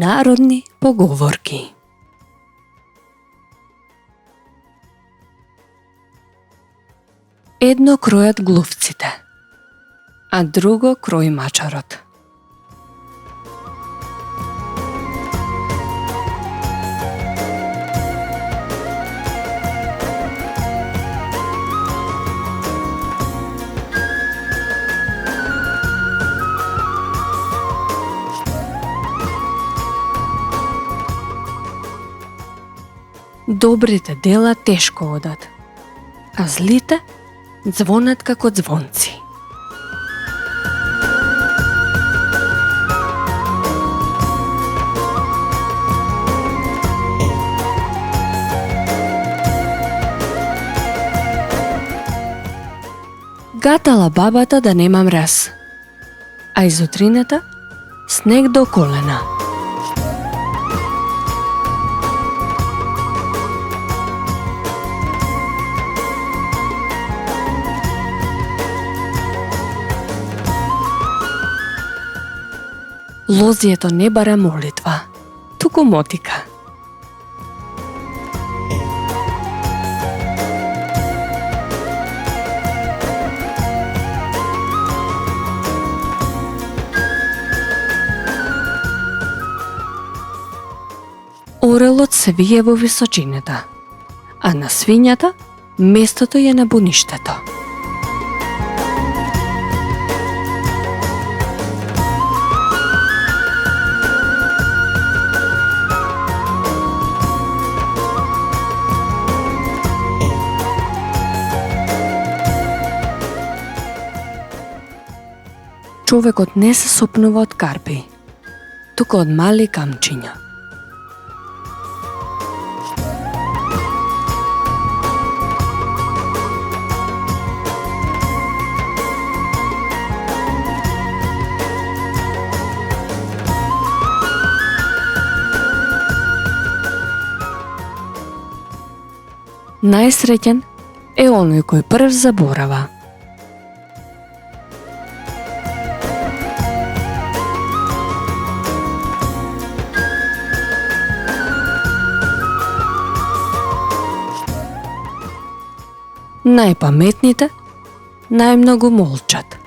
Народни поговорки. Едно кројат глувците, а друго крои мачарот. Добрите дела тешко одат, а злите звонат како звонци. Гатала бабата да нема мраз, а изутрината снег до колена. Лозието не бара молитва, туку мотика. Орелот се вие во височината, а на свињата местото е на буништето. Човекот не се сопнува од карпи, туку од мали камчиња. Најсреќен е оној кој прв заборава. Најпаметните најмногу молчат.